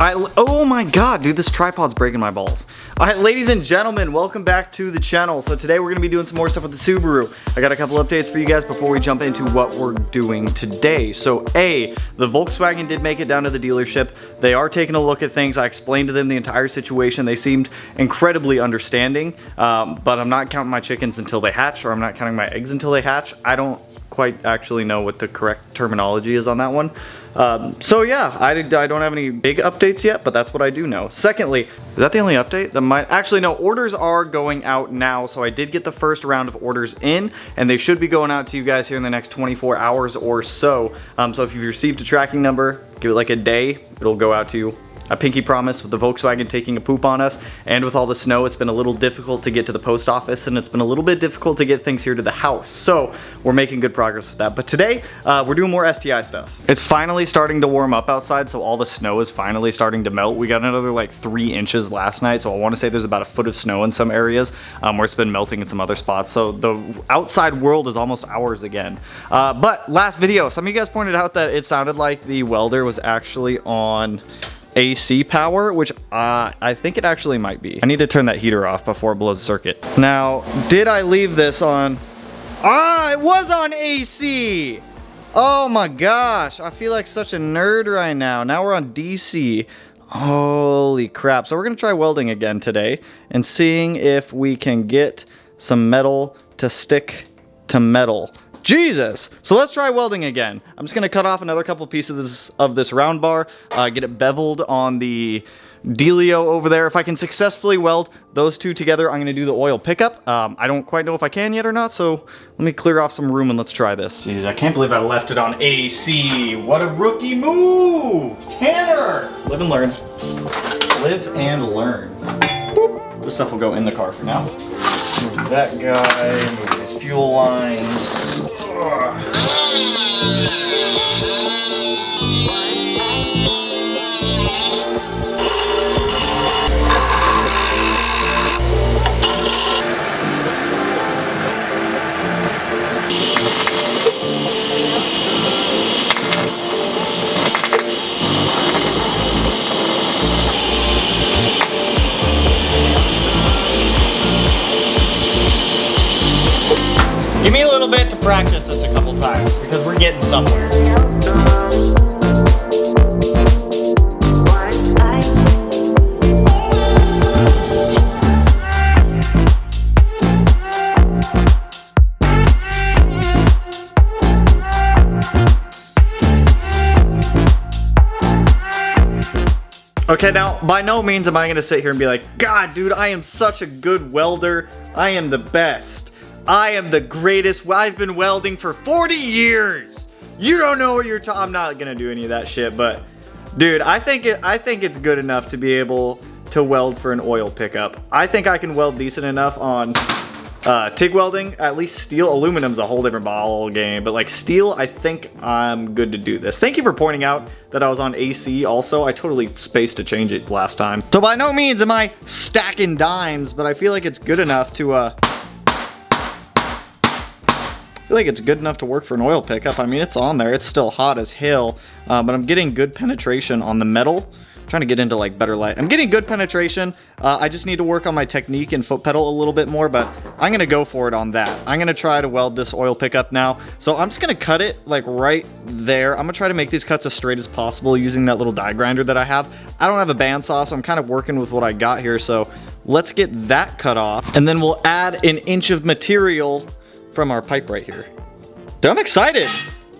Oh my god, dude, this tripod's breaking my balls. Alright, ladies and gentlemen, welcome back to the channel. So today we're going to be doing some more stuff with the Subaru. I got a couple updates for you guys before we jump into what we're doing today. So the Volkswagen did make it down to the dealership. They are taking a look at things. I explained to them the entire situation. They seemed incredibly understanding, but I'm not counting my chickens until they hatch, or I'm not counting my eggs until they hatch. I don't quite actually know what the correct terminology is on that one. So yeah, I don't have any big updates yet, but that's what I do know. Secondly, is that the only update? Actually, no, orders are going out now. So I did get the first round of orders in, and they should be going out to you guys here in the next 24 hours or so. So if you've received a tracking number, give it like a day, it'll go out to you. A pinky promise. With the Volkswagen taking a poop on us, and with all the snow, it's been a little difficult to get to the post office, and it's been a little bit difficult to get things here to the house. So we're making good progress with that. But today, we're doing more STI stuff. It's finally starting to warm up outside, so all the snow is finally starting to melt. We got another like 3 inches last night, so I want to say there's about a foot of snow in some areas, where it's been melting in some other spots. So the outside world is almost ours again. But last video, some of you guys pointed out that it sounded like the welder was actually on AC power, which I think it actually might be. I need to turn that heater off before it blows the circuit. Now, did I leave this on? It was on AC! Oh my gosh, I feel like such a nerd right now. Now we're on DC. Holy crap. So we're gonna try welding again today and seeing if we can get some metal to stick to metal. Jesus! So let's try welding again. I'm just gonna cut off another couple pieces of this round bar, get it beveled on the dealio over there. If I can successfully weld those two together, I'm gonna do the oil pickup. I don't quite know if I can yet or not, so let me clear off some room and let's try this. Jeez, I can't believe I left it on AC. What a rookie move! Tanner! Live and learn. Live and learn. Boop. This stuff will go in the car for now. Move that guy, move these fuel lines. Give me a little bit to practice this a couple times because we're getting somewhere. Okay, now, by no means am I gonna sit here and be like, God, dude, I am such a good welder. I am the best. I am the greatest. I've been welding for 40 years. You don't know what you're talking. I'm not gonna do any of that shit, but dude, I think it's good enough to be able to weld for an oil pickup. I think I can weld decent enough on TIG welding. At least steel. Aluminum's a whole different ball game, but like steel, I think I'm good to do this. Thank you for pointing out that I was on AC also. I totally spaced to change it last time. So by no means am I stacking dimes, but I feel like it's good enough to I feel like it's good enough to work for an oil pickup. I mean, it's on there. It's still hot as hell, but I'm getting good penetration on the metal. I'm trying to get into like better light. I'm getting good penetration. I just need to work on my technique and foot pedal a little bit more, but I'm gonna go for it on that. I'm gonna try to weld this oil pickup now. So I'm just gonna cut it like right there. I'm gonna try to make these cuts as straight as possible using that little die grinder that I have. I don't have a bandsaw, so I'm kind of working with what I got here. So let's get that cut off, and then we'll add an inch of material from our pipe right here. Dude, I'm excited.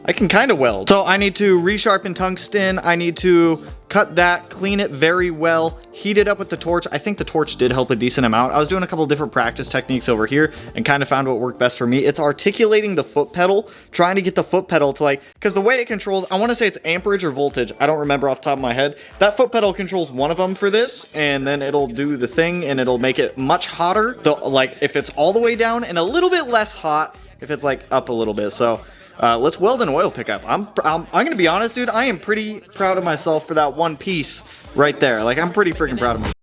I can kind of weld. So I need to resharpen tungsten. I need to cut that, clean it very well, heat it up with the torch. I think the torch did help a decent amount. I was doing a couple different practice techniques over here and kind of found what worked best for me. It's articulating the foot pedal, trying to get the foot pedal to like, because the way it controls, I want to say it's amperage or voltage. I don't remember off the top of my head. That foot pedal controls one of them for this, and then it'll do the thing and it'll make it much hotter. Like if it's all the way down, and a little bit less hot if it's like up a little bit. So let's weld an oil pickup. I'm gonna be honest, dude. I am pretty proud of myself for that one piece right there. Like, I'm pretty freaking proud of myself.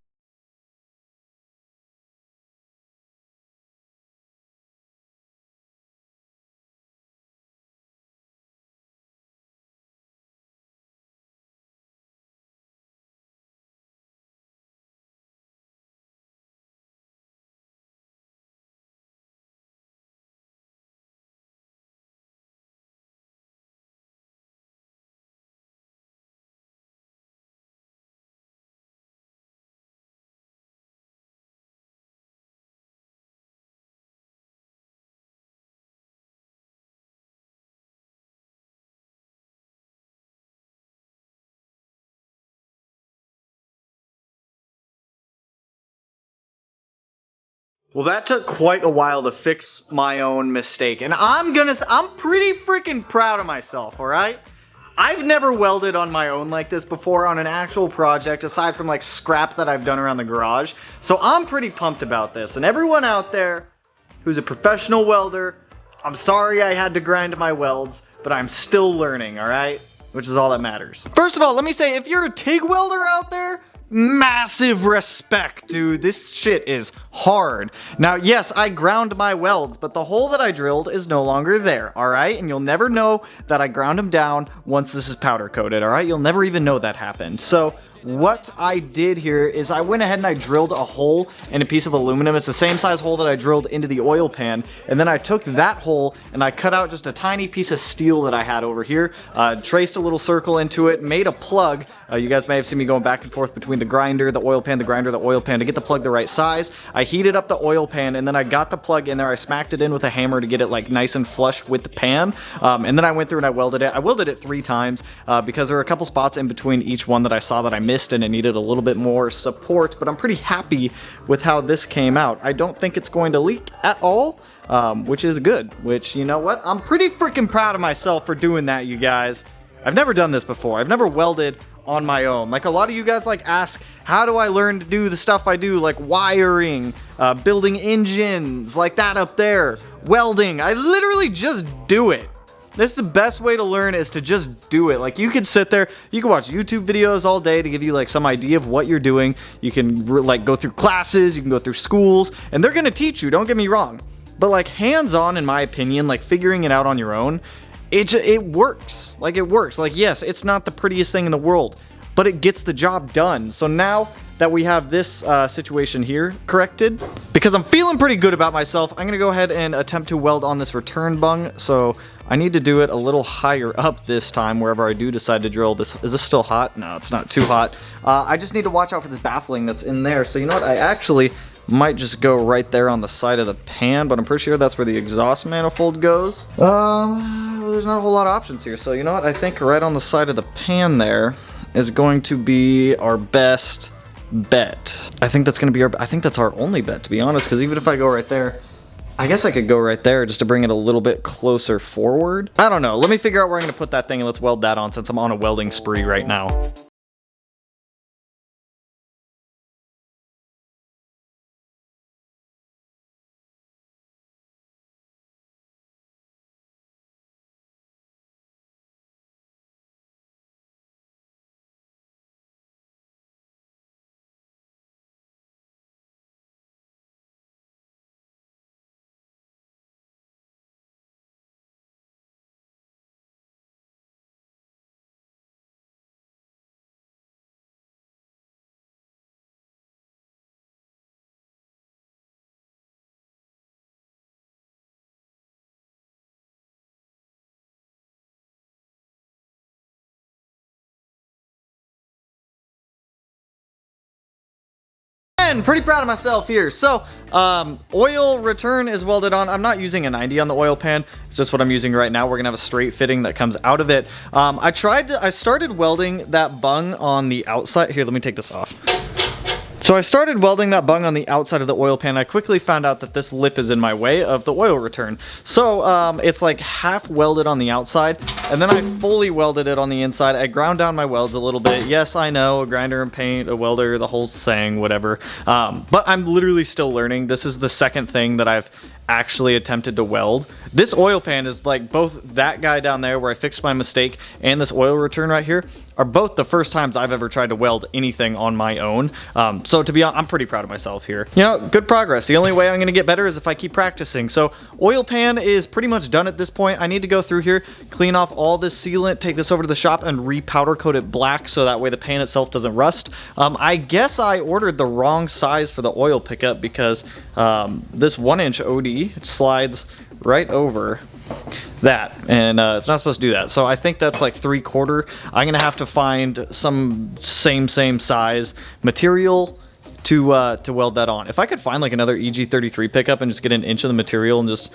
Well, that took quite a while to fix my own mistake, and I'm pretty freaking proud of myself, alright? I've never welded on my own like this before on an actual project, aside from like scrap that I've done around the garage. So I'm pretty pumped about this, and everyone out there who's a professional welder, I'm sorry I had to grind my welds, but I'm still learning, alright? Which is all that matters. First of all, let me say, if you're a TIG welder out there, massive respect, dude. This shit is hard. Now, yes, I ground my welds, but the hole that I drilled is no longer there, alright? And you'll never know that I ground them down once this is powder coated, alright? You'll never even know that happened. So, what I did here is I went ahead and I drilled a hole in a piece of aluminum. It's the same size hole that I drilled into the oil pan, and then I took that hole and I cut out just a tiny piece of steel that I had over here, traced a little circle into it, made a plug. You guys may have seen me going back and forth between the grinder, the oil pan, the grinder, the oil pan to get the plug the right size. I heated up the oil pan, and then I got the plug in there. I smacked it in with a hammer to get it like nice and flush with the pan, and then I went through and I welded it. I welded it 3 times because there were a couple spots in between each one that I saw that I missed and it needed a little bit more support, but I'm pretty happy with how this came out. I don't think it's going to leak at all, which is good, which, you know what, I'm pretty freaking proud of myself for doing that, you guys. I've never done this before. I've never welded on my own. Like, a lot of you guys like ask, how do I learn to do the stuff I do, like wiring, building engines, like that up there, welding. I literally just do it. This is the best way to learn, is to just do it. Like, you could sit there, you can watch YouTube videos all day to give you like some idea of what you're doing. You can like go through classes, you can go through schools, and they're gonna teach you, don't get me wrong. But like hands-on, in my opinion, like figuring it out on your own, it works. Like, it works. Like, yes, it's not the prettiest thing in the world, but it gets the job done. So now that we have this situation here corrected, because I'm feeling pretty good about myself, I'm gonna go ahead and attempt to weld on this return bung. So I need to do it a little higher up this time, wherever I do decide to drill this. Is this still hot? No, it's not too hot. I just need to watch out for this baffling that's in there. So you know what, I actually might just go right there on the side of the pan, but I'm pretty sure that's where the exhaust manifold goes. There's not a whole lot of options here. So you know what, I think right on the side of the pan there is going to be our best bet. I think that's gonna be I think that's our only bet, to be honest, because even if I go right there, I guess I could go right there just to bring it a little bit closer forward. I don't know. Let me figure out where I'm gonna put that thing and let's weld that on, since I'm on a welding spree right now. Pretty proud of myself here. So oil return is welded on. I'm not using a 90 on the oil pan. It's just what I'm using right now. We're gonna have a straight fitting that comes out of it. I started welding that bung on the outside. Here, let me take this off. So I started welding that bung on the outside of the oil pan. I quickly found out that this lip is in my way of the oil return. So it's like half welded on the outside, and then I fully welded it on the inside. I ground down my welds a little bit. Yes, I know, a grinder and paint, a welder, the whole saying, whatever. But I'm literally still learning. This is the second thing that I've actually attempted to weld. This oil pan is like both that guy down there where I fixed my mistake and this oil return right here are both the first times I've ever tried to weld anything on my own. So to be honest, I'm pretty proud of myself here. You know, good progress. The only way I'm gonna get better is if I keep practicing. So oil pan is pretty much done at this point. I need to go through here, clean off all this sealant, take this over to the shop and re-powder coat it black so that way the pan itself doesn't rust. I guess I ordered the wrong size for the oil pickup because this 1-inch OD slides right over that, and it's not supposed to do that. So I think that's like 3/4. I'm gonna have to find some same size material to weld that on. If I could find like another EG33 pickup and just get 1 inch of the material and just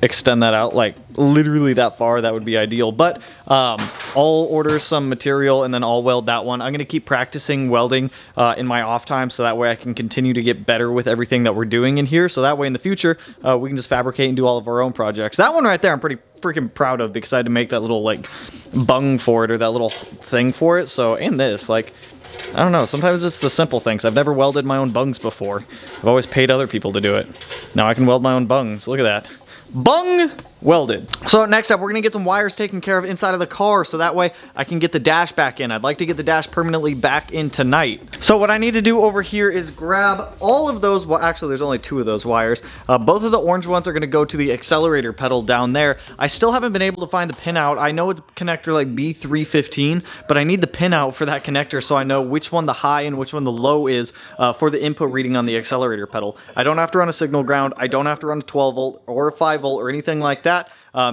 extend that out like literally that far, that would be ideal. But I'll order some material and then I'll weld that one. I'm going to keep practicing welding in my off time, so that way I can continue to get better with everything that we're doing in here, so that way in the future we can just fabricate and do all of our own projects. That one right there I'm pretty freaking proud of, because I had to make that little like bung for it, or that little thing for it. So, and this, like, I don't know, sometimes it's the simple things. I've never welded my own bungs before. I've always paid other people to do it. Now I can weld my own bungs. Look at that. Bung welded. So next up, we're gonna get some wires taken care of inside of the car, so that way I can get the dash back in. I'd like to get the dash permanently back in tonight. So what I need to do over here is grab all of those, well, actually there's only 2 of those wires. Both of the orange ones are gonna go to the accelerator pedal down there. I still haven't been able to find the pin out. I know it's connector like B315, but I need the pin out for that connector so I know which one the high and which one the low is for the input reading on the accelerator pedal. I don't have to run a signal ground. I don't have to run a 12 volt or a 5 volt or anything like that.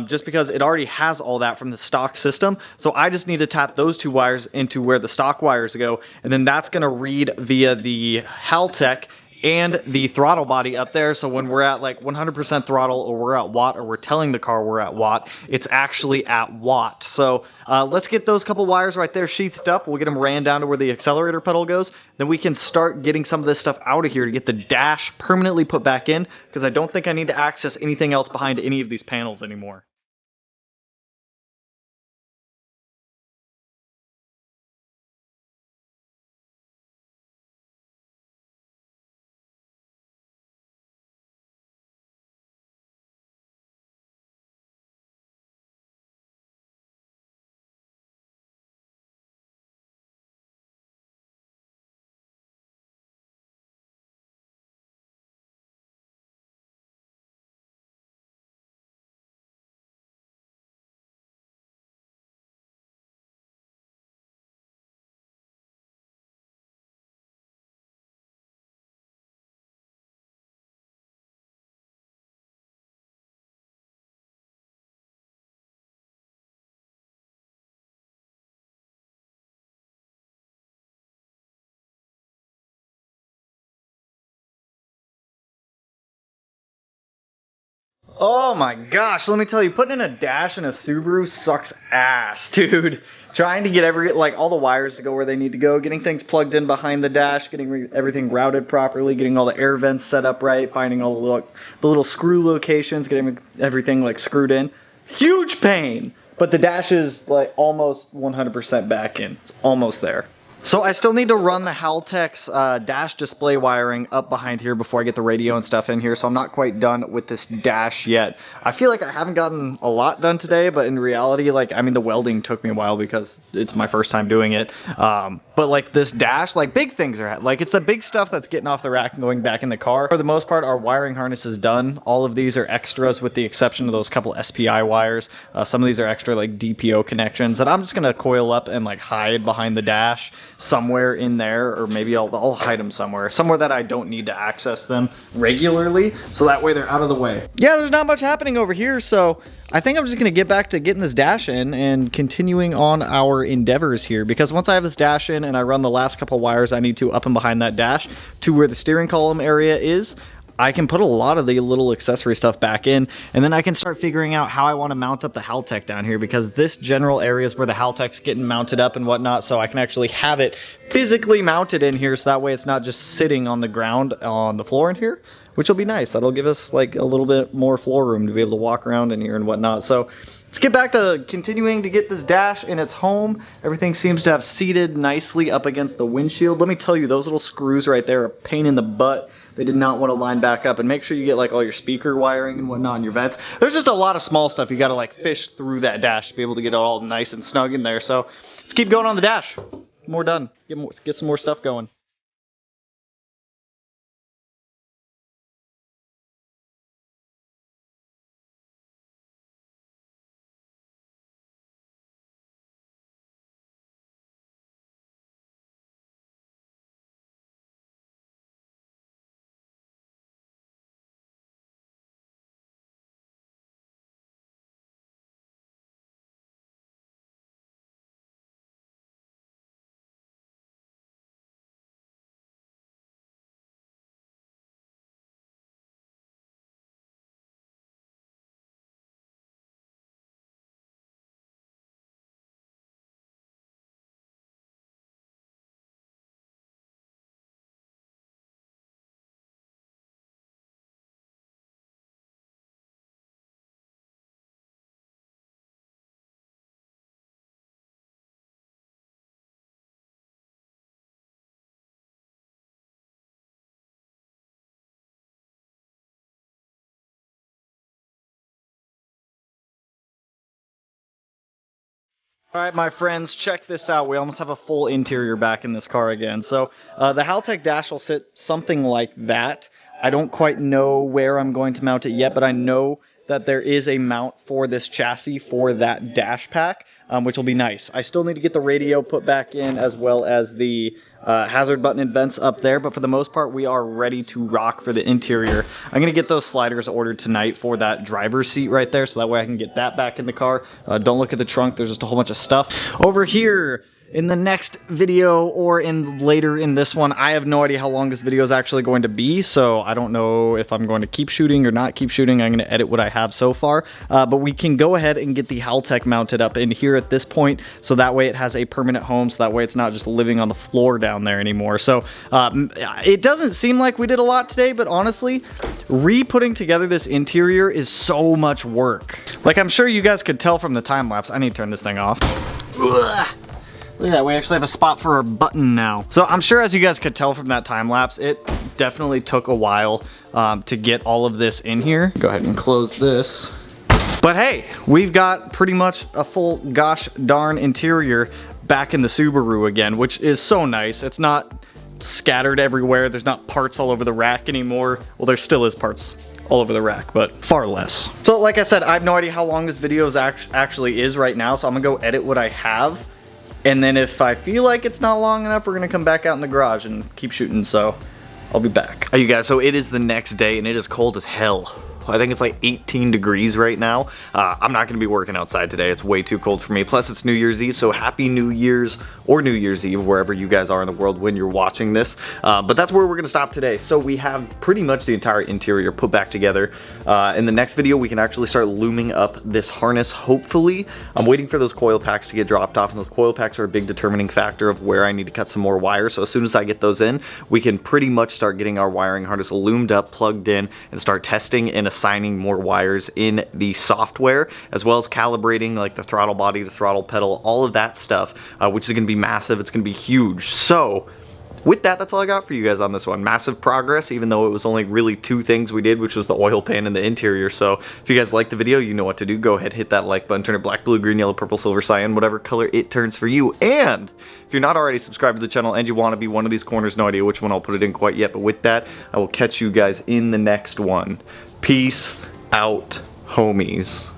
Just because it already has all that from the stock system. So I just need to tap those 2 wires into where the stock wires go, and then that's going to read via the Haltech and the throttle body up there. So when we're at like 100% throttle, or we're at watt, or we're telling the car we're at watt, it's actually at watt. So let's get those couple wires right there sheathed up. We'll get them ran down to where the accelerator pedal goes. Then we can start getting some of this stuff out of here to get the dash permanently put back in, because I don't think I need to access anything else behind any of these panels anymore. Oh my gosh, let me tell you, putting in a dash in a Subaru sucks ass, dude. Trying to get all the wires to go where they need to go, getting things plugged in behind the dash, getting everything routed properly, getting all the air vents set up right, finding all the little screw locations, getting everything like screwed in. Huge pain! But the dash is like almost 100% back in. It's almost there. So I still need to run the Haltech's dash display wiring up behind here before I get the radio and stuff in here, so I'm not quite done with this dash yet. I feel like I haven't gotten a lot done today, but in reality, like, I mean, the welding took me a while because it's my first time doing it. But like this dash, like big things are, like it's the big stuff that's getting off the rack and going back in the car. For the most part, our wiring harness is done. All of these are extras with the exception of those couple SPI wires. Some of these are extra like DPO connections that I'm just going to coil up and like hide behind the dash somewhere in there, or maybe I'll hide them somewhere that I don't need to access them regularly, so that way they're out of the way. Yeah, there's not much happening over here, so I think I'm just gonna get back to getting this dash in and continuing on our endeavors here, because once I have this dash in and I run the last couple wires I need to up and behind that dash to where the steering column area is, I can put a lot of the little accessory stuff back in, and then I can start figuring out how I want to mount up the Haltech down here, because this general area is where the Haltech's getting mounted up and whatnot, so I can actually have it physically mounted in here, so that way it's not just sitting on the ground on the floor in here, which will be nice. That'll give us like a little bit more floor room to be able to walk around in here and whatnot. So let's get back to continuing to get this dash in its home. Everything seems to have seated nicely up against the windshield. Let me tell you, those little screws right there are a pain in the butt. They did not want to line back up, and make sure you get like all your speaker wiring and whatnot in your vents. There's just a lot of small stuff you got to like fish through that dash to be able to get it all nice and snug in there. So let's keep going on the dash. More done. Get some more stuff going. All right, my friends, check this out. We almost have a full interior back in this car again. So the Haltech dash will sit something like that. I don't quite know where I'm going to mount it yet, but I know that there is a mount for this chassis for that dash pack, which will be nice. I still need to get the radio put back in, as well as the hazard button and vents up there, but for the most part we are ready to rock for the interior. I'm going to get those sliders ordered tonight for that driver's seat right there, so that way I can get that back in the car. Don't look at the trunk, there's just a whole bunch of stuff. Over here, in the next video or later in this one, I have no idea how long this video is actually going to be, so I don't know if I'm going to keep shooting or not keep shooting. I'm going to edit what I have so far, but we can go ahead and get the Haltech mounted up in here at this point, so that way it has a permanent home, so that way it's not just living on the floor down there anymore. So it doesn't seem like we did a lot today, but honestly, re-putting together this interior is so much work. Like, I'm sure you guys could tell from the time lapse. I need to turn this thing off. Ugh. Look at that, we actually have a spot for our button now. So I'm sure, as you guys could tell from that time lapse, it definitely took a while to get all of this in here. Go ahead and close this. But hey, we've got pretty much a full gosh darn interior back in the Subaru again, which is so nice. It's not scattered everywhere. There's not parts all over the rack anymore. Well, there still is parts all over the rack, but far less. So like I said, I have no idea how long this video actually is right now, so I'm gonna go edit what I have. And then if I feel like it's not long enough, we're gonna come back out in the garage and keep shooting, so I'll be back. Hey, you guys, so it is the next day and it is cold as hell. I think it's like 18 degrees right now. I'm not gonna be working outside today. It's way too cold for me. Plus it's New Year's Eve, so happy New Year's or New Year's Eve, wherever you guys are in the world when you're watching this. But that's where we're gonna stop today. So we have pretty much the entire interior put back together. In the next video, we can actually start looming up this harness, hopefully. I'm waiting for those coil packs to get dropped off, and those coil packs are a big determining factor of where I need to cut some more wire. So as soon as I get those in, we can pretty much start getting our wiring harness loomed up, plugged in, and start testing and assigning more wires in the software, as well as calibrating like the throttle body, the throttle pedal, all of that stuff, which is going to be massive. It's going to be huge. So with that, that's all I got for you guys on this one. Massive progress, even though it was only really 2 things we did, which was the oil pan and the interior. So if you guys like the video, you know what to do. Go ahead, hit that like button, turn it black, blue, green, yellow, purple, silver, cyan, whatever color it turns for you. And if you're not already subscribed to the channel and you want to be one of these corners, no idea which one I'll put it in quite yet, but with that, I will catch you guys in the next one. Peace out, homies.